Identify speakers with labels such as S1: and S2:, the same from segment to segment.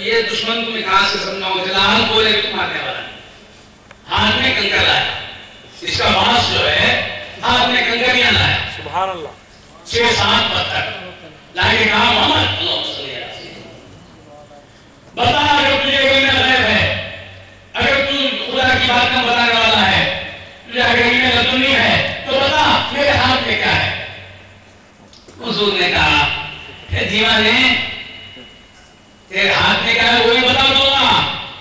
S1: یہ دشمن کو میں کہاں سے سمجھاؤں؟ جلال بولے بھی مارنے والا ہے. ہاتھ میں کنکر لایا, اس کا باس جو ہے ہاتھ میں کنکریاں لایا,
S2: سبحان اللہ,
S1: 6-7 پتھر لاکے کہا محمد اللہ صلی اللہ علیہ وسلم بتا اگر تجھے علم غیب ہے, اگر تو خدا کی بات کا بتانے والا ہے, تجھے اگر علم لدنی ہے تو بتا میرے ہاتھ میں کیا ہے. حضور نے کہا کہ دیوانے تیرے ہاتھ میں کیا ہے وہی بتا دوں گا,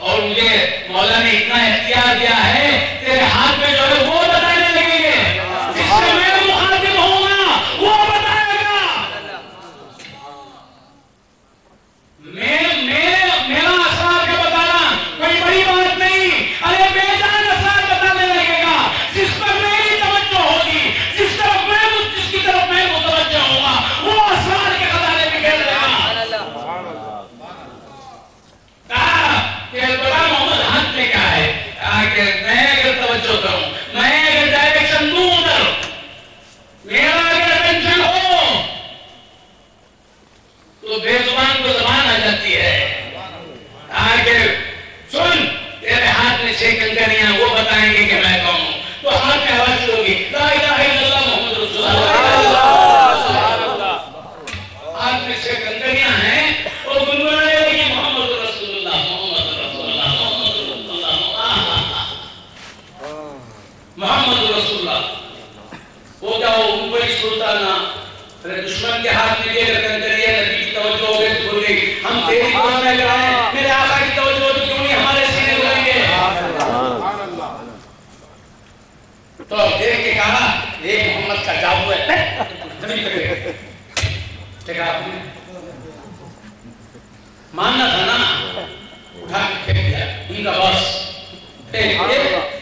S1: اور مجھے مولا نے اتنا اختیار دیا ہے تیرے ہاتھ میں جو ہے وہ بتانے لگیں گے, جس سے میں مخاطب ہوں گا وہ بتائے گا. میرا اسرار کا بتانا کوئی بڑی بات نہیں, ارے بے جان اسرار بتانے لگے گا جس پر میری توجہ ہوگی, جس کی طرف میں متوجہ ہوں گا وہ اسرار کے خزانے میں کھیل رہے گا. کہا کہ بڑا محمد ہاتھ میں کیا ہے؟ کہا کہ میں اگر توجہ کروں, میں اگر ڈائریکشن دوں ادھر, میرا اگر اٹینشن ہو تو بے زبان کو زبان آ جاتی ہے. کہا کہ سن تیرے ہاتھ میں 6 کنکریاں وہ بتائیں گے کہ میں کون ہوں. تو ہاتھ میں آواز ہوگی لا الہ الا اللہ محمد رسول اللہ. ہاتھ میں 6 کنکریاں ہیں اور گنگنانے لگی محمد رسول اللہ محمد رسول اللہ محمد رسول اللہ محمد رسول اللہ. وہ کیا ہو ان کو ہی سلطانہ دشمن کے ہاتھ میں دے کر کنکریاں, نبی کی توجہ ہو گئی بھول گئی. ہم تیری قرآن میں لگائیں, میرے آقا کی توجہ ہو تو کیوں نہیں ہمارے سینے بلیں گے. تو دیکھ کے کہا یہ محمد کا جادو ہے. ماننا تھا نا, اٹھا کے پھینک دیا ان کا باس,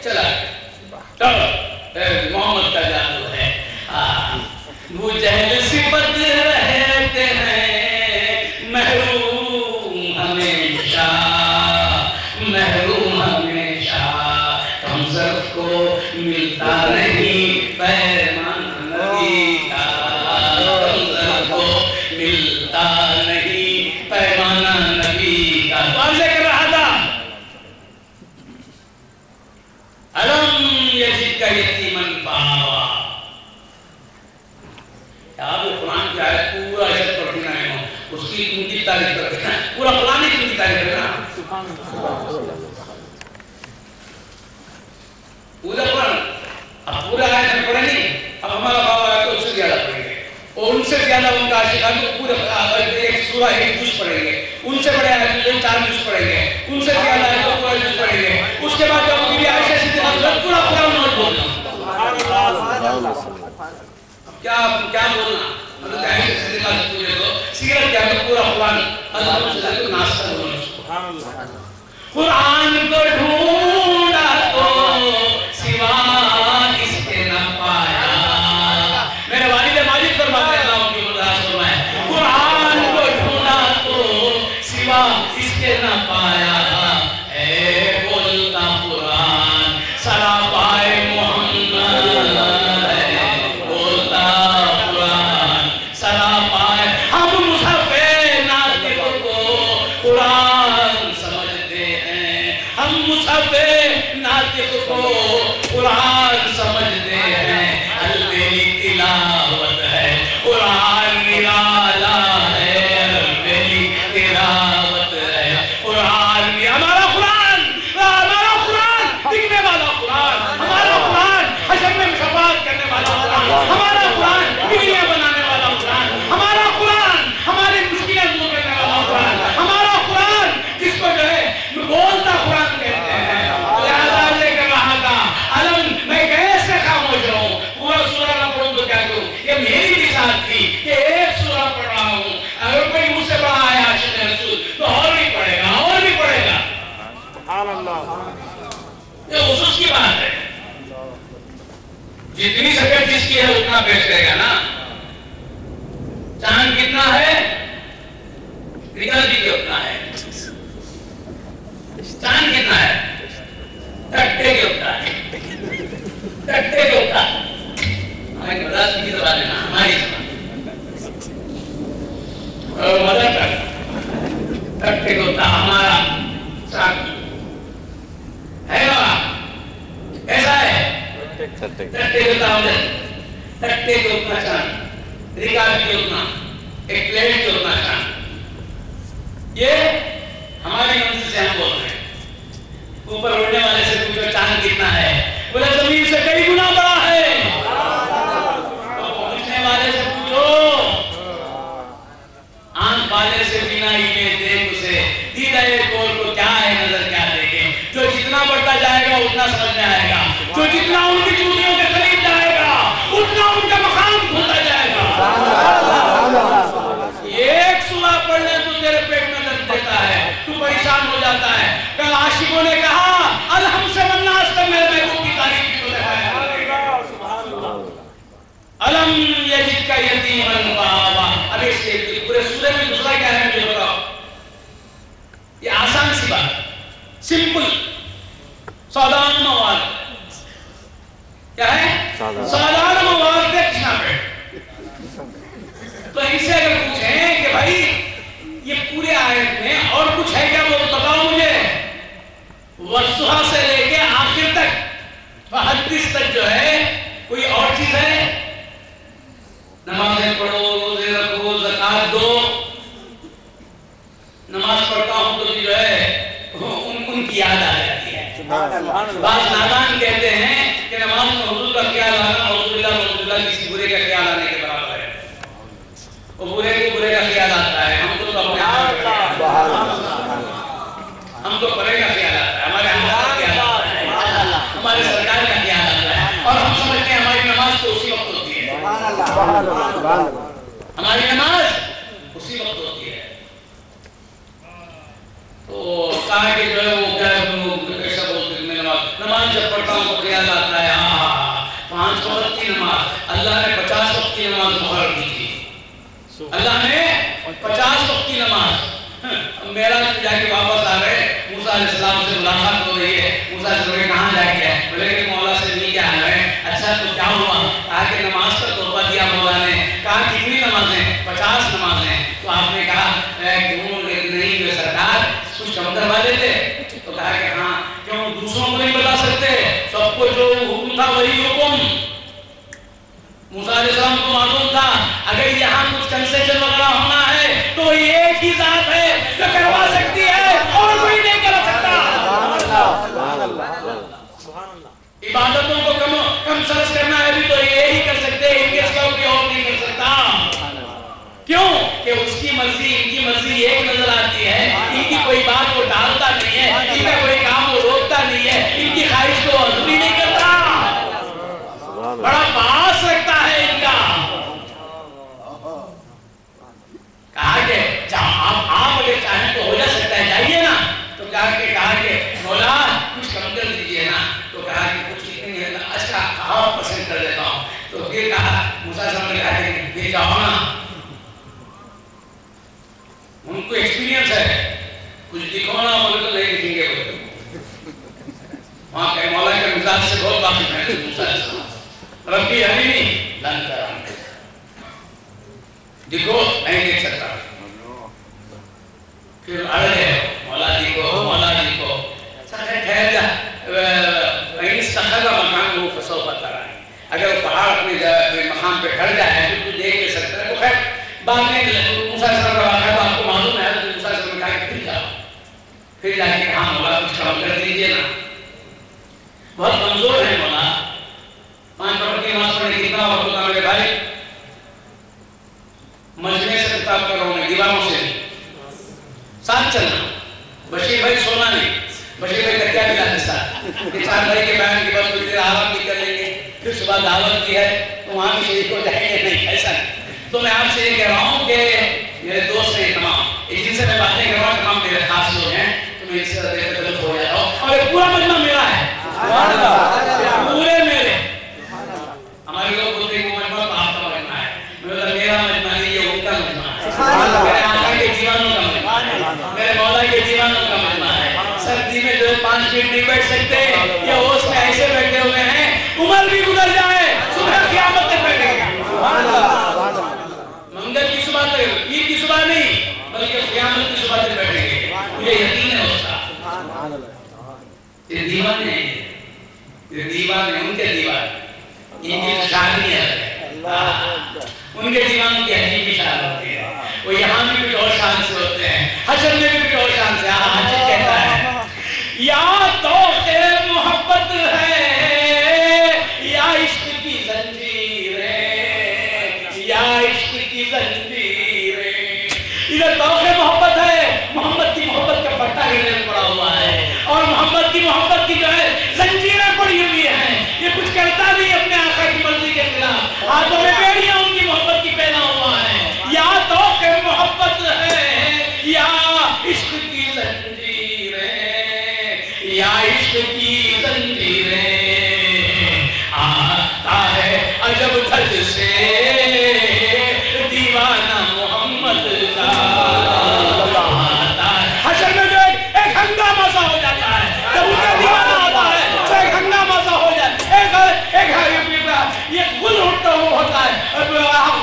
S1: چلا محمد کا جادو ہے. وہ جہل صفت رہتے ہیں محروم ہمیشہ, محروم ہمیشہ. کم ظرف کو ملتا نہیں پیمان نبی کا, کم ظرف کو ملتا نہیں پیمان نبی کا. کون لے کر رہا تھا علم یجد کا یتیمن فآوا. آپ قرآن کی آیت پورا عزت پڑھتی نہ ہے, اس کی ان کی تعریف کرتے ہیں, پورا قرآن ہی ان کی تعریف کرنا. پورا قرآن اب پورا آیت ہم پڑھیں نہیں, اب ہمارا بابا ہے تو اس سے زیادہ پڑھیں گے, اور ان سے زیادہ ان کا عاشق ہے تو پورا ایک سورہ ایک جز پڑھیں گے, ان سے بڑے آیت تو 4 جز پڑھیں گے, ان سے زیادہ ہے تو پورا جز پڑھیں گے. اس کے بعد جب بھی عائشہ صدیقہ پورا قرآن نوٹ بولنا. کیا بولنا حضرت عائشہ صدیقہ سے پوچھے تو سیرت کیا ہے پورا قرآن حضرت صدیقہ کو ناصر بولنا. قرآن کو ڈھونڈا تو سوا اس کے نہ پایا. میرے والد ماجد فرماتے ہیں اللہ ان کی مدد فرمائے, قرآن کو ڈھونڈا تو سوا اس کے نہ پایا. اے بولتا قرآن سراپائے محمد, بولتا قرآن سراپائے. ہم مصحف ناطق کو قرآن سمجھتے ہیں, ہم مصحف ناطق کو قرآن سمجھتے ہیں. البیلی تلاوت ہے قرآن نرالا ہے, البیلی تلاوت ہے قرآن. ہمارا قرآن دکھنے والا قرآن, ہمارا قرآن حشر میں شفاعت کرنے والا قرآن, ہمارا قرآن بگڑیاں بنانے والا قرآن, ہمارا قرآن ہماری مشکلیں دور کرنے والا قرآن, ہمارا قرآن جس کو جو ہے بولتا قرآن کہتے ہیں. لہذا لے کر رہا تھا علم میں کیسے خاموش رہوں, پورا سورہ نہ پڑھوں تو کیا کروں. یہ میری مثال تھی کہ ایک سورہ پڑھ رہا ہوں, اگر کوئی مجھ سے بڑا آیا عاشق رسول تو اور بھی پڑھے گا اور بھی پڑھے گا.
S2: سبحان اللہ,
S1: یہ خصوص کی بات ہے. جتنی سکت جس کی ہے اتنا پیش کرے گا نا. چاند کتنا ہے نکل بھی کے اتنا ہے, چاند کتنا ہے ٹکٹے کے اتنا ہے, ٹکٹے کے اتنا ہے. ہماری مدرس کی زبان ہے نا, ہماری زبان اور مدر ٹک کٹے کو تھا ہمارا ساتھ ہے نا ایسا ہے کٹے کو تھا ادھر کٹے کو اتنا چاند ریکارڈ کے اتنا ایک پلیٹ کے اتنا چاند یہ ہماری منزل سے ہم بول رہے ہیں اوپر اڑنے والے سے پوچھو چاند کتنا ہے بولے زمین سے کئی گنا بڑا ہے پہنچنے والے سے پوچھو آنکھ والے سے بنا ہی میں دیکھ اسے دیدہ کول کو کیا ہے نظر کیا دیکھیں جو جتنا بڑھتا جائے گا اتنا سمجھ میں آئے گا جو جتنا ان کی چوٹیوں کے قریب جائے گا اتنا ان کا مقام کھلتا جائے گا ایک سورہ پڑھنے تو تیرے پیٹ میں درد دیتا ہے تو پریشان ہو جاتا ہے کل عاشقوں نے کہا الحم سے والناس تک میرے محبوب کی تعریف کی الم یجد کا یتیما فآویٰ اب اس کے پورے سورے میں دوسرا کیا ہے مجھے بتاؤ یہ آسان سی بات سمپل سادان مواد کیا ہے سادان مواد دے کشنا پیٹ تو ان سے اگر پوچھیں کہ بھائی یہ پورے آیت میں اور کچھ ہے کیا وہ بتاؤ مجھے والضحیٰ سے لے کے آخر تک حدیث تک جو ہے کوئی اور چیز ہے نمازیں پڑھو روزے رکھو زکات دو نماز پڑھتا ہوں تو جو ہے ان کی یاد آ جاتی ہے بعض نادان کہتے ہیں کہ نماز میں حضور کا خیال آنا حضور اللہ کسی برے کا خیال آنے کے برابر ہے وہ برے کو برے کا خیال آتا ہے ہم کو تو اپنے ہم تو برے کا خیال آتا ہے ہمارے ہمارا خیال آتا ہے ہمارے سرکار کا خیال آتا ہے اور ہم سمجھتے ہیں ہماری نماز تو اسی وقت ہوتی ہے ہماری نماز اسی وقت ہوتی ہے تو کہا کہ جو ہے وہ کیا ایسا بولتے ہیں نماز جب پڑھتا ہوں تو خیال آتا ہے 5 وقت کی نماز اللہ نے 50 وقت کی نماز مقرر کی تھی اللہ نے 50 وقت کی نماز معراج پہ جا کے واپس آ گئے موسیٰ علیہ السلام سے ملاقات ہو رہی ہے موسیٰ علیہ السلام کہاں جا کے ہے بولے کہ مولا سے مل کے آ گئے اچھا تو کیا ہوا کہا کہ نماز کا تحفہ دیا مولا نے کہا کتنی نمازیں 50 نمازیں تو آپ نے کہا کیوں نہیں جو سرکار کچھ کم کروا دیتے تو کہا کہ ہاں کیوں دوسروں کو نہیں بتا سکتے سب کو جو حکم تھا وہی حکم موسیٰ علیہ السلام کو معلوم تھا اگر یہاں کچھ کنسیشن وغیرہ ہونا ہے تو ایک ہی ذات ہے جو کروا سکتی ہے اور کوئی نہیں کر سکتا عبادتوں کو کم سرس کرنا ہے بھی تو یہی کر سکتے ہیں ان کے سوا کوئی اور نہیں کر سکتا کیوں کہ اس کی مرضی ان کی مرضی ایک نظر آتی ہے ان کی کوئی بات وہ ڈالتا نہیں ہے ان کا کوئی کام وہ روکتا نہیں ہے ان کی خواہش کو ادھوری نہیں کرتا بڑا باس رکھتا ہے ان کا کہا کہ آپ اگر چاہیں تو ہو جا سکتا ہے جائیے نا تو کہا کہ مولا کچھ کم کر دیجئے نا تو کہا کہ کچھ نہیں ہے اچھا آپ پسند کر دیتا ہوں تو پھر کہا موسیٰ علیہ السلام نے کہا کہ پھر جاؤ نا ان کو ایکسپیرینس ہے کچھ دکھو نا بولے تو نہیں دکھیں گے بولے وہاں کہ مولا کے مزاج سے بہت واقف ہے موسیٰ علیہ السلام ربی حلیمی لن ترانی دیکھو نہیں دیکھ سکتا پھر عرض ہے مولا دیکھو ٹھہر جا این استخر مکان فسوف ترانی اگر وہ پہاڑ اپنے مقام پہ کھڑ جائے تو دیکھ نہیں سکتا ہے تو خیر بعد میں موسیٰ علیہ السلام کا واقعہ تو آپ کو معلوم ہے تو موسیٰ علیہ السلام نے کہا کہ پھر جاؤ پھر جا کے کہا مولا کچھ کم کر دیجئے نا بہت کمزور ہے مولا 5 وقت کی نماز پڑھنے کتنا وقت ہوتا میرے بھائی مجمع سے خطاب کر رہا ہوں میں دیوانوں سے ساتھ چلنا بشیر بھائی سونا نہیں بشیر بھائی تکیا بھی لاتے ساتھ یہ 4 بھائی کے بیان کے بعد کچھ دیر آرام بھی کر لیں گے پھر صبح دعوت کی ہے تو وہاں بھی شریک ہو جائیں گے نہیں ایسا نہیں تو میں آپ سے یہ کہہ رہا ہوں کہ میرے دوست ہیں تمام جن سے میں باتیں کر رہا ہوں تمام میرے خاص لوگ ہیں تو میں اس سے دیکھ کر ہو جاتا ہوں اور یہ پورا مجمع میرا ہے پورے میرے ہمارے لوگ بولتے ہیں وہ مجمع تو آپ کا مجمع ہے میرا مجمع نہیں یہ ان کا مجمع ہے میرے آقا کے دیوانوں کا مجمع ہے میرے مولا کے دیوانوں کا مجمع ہے سردی میں جو 5 منٹ نہیں بیٹھ سکتے یہ ہوش میں ایسے بیٹھے ہوئے ہیں عمر بھی گزر جائے صبح قیامت تک بیٹھیں گے منگل کی صبح تک پیر کی صبح نہیں بلکہ قیامت کی صبح تک بیٹھیں گے یہ دیوانے ان کے دیوانے ان کی شادی ہے ان کے دیوانوں کی عجیب بھی شان ہوتی ہے وہ یہاں بھی کچھ اور شان سے ہوتے ہیں حشر میں بھی کچھ اور شان سے حاجت کہتا ہے یا توق محبت ہے یا عشق کی زنجیریں یا عشق کی زنجیریں ادھر توق محبت ہے محمد کی محبت کا پٹا گرنے پڑا ہوا ہے اور محمد کی جو ہے زنجیریں پڑی ہوئی ہیں یہ کچھ کرتا نہیں اپنے آقا کی مرضی کے خلاف ہاتھوں میں بیڑیاں ان کی محبت کی پہنا ہوا ہے یا توق محبت ہے یا عشق کی زنجیریں یا عشق کی زنجیریں آتا ہے عجب دھج سے دیوانہ محمد کا آتا ہے حشر میں جو ایک ہنگامہ سا ہو جاتا ہے جب ان کا دیوانہ آتا ہے تو ایک ہنگامہ سا ہو جاتا ہے یہ غل اٹھتا ہوا ہوتا ہے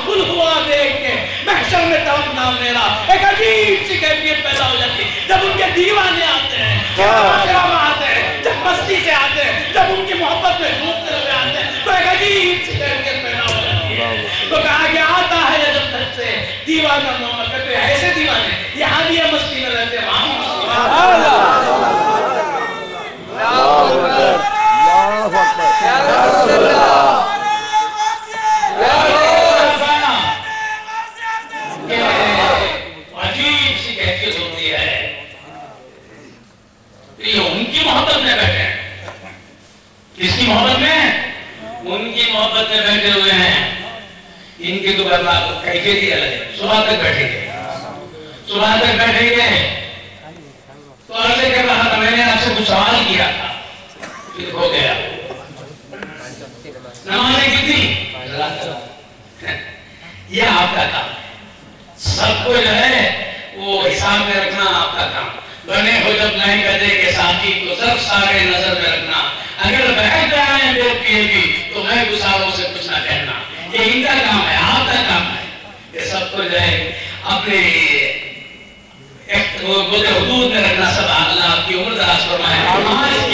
S1: غل ہوا دیکھ کے محشر میں طرف نام میرا ایک عجیب سی کیفیت پیدا ہو جاتی ہے جب ان کے دیوانے آتے ہیں جب آتے ہیں جب مستی سے آتے ہیں جب ان کی محبت میں ڈوبتے ہوئے آتے ہیں تو ایک عجیب سی کیفیت پیدا ہو جاتی ہے تو کہا کہ آتا ہے جب تک سے دیوانہ محمد کہتے ہیں ایسے دیوانے یہاں بھی مستی میں رہتے ہیں وہاں بھی مستی عجیب سی کیفیت ہوتی ہے یہ ان کی محبت میں بیٹھے ہیں کس کی محبت میں ان کی محبت میں بیٹھے ہوئے ہیں ان کی تو کیفیت ہی الگ ہے صبح تک بیٹھیں گے تو عرض کر رہا تھا میں نے آپ سے کچھ سوال کیا تھا پھر ہو گیا نمازیں کتنی یہ آپ کا کام سب کو جو ہے وہ حساب میں رکھنا آپ کا کام بنے ہو جب نہیں گدے کے ساتھی تو سب سارے نظر میں رکھنا اگر بیٹھ جائیں ہیں بے پیے بھی تو میں گساروں سے کچھ نہ کہنا یہ ان کا کام ہے آپ کا کام ہے یہ سب کو جو ہے اپنے حدود میں رکھنا سب اللہ آپ کی عمر دراز فرمائے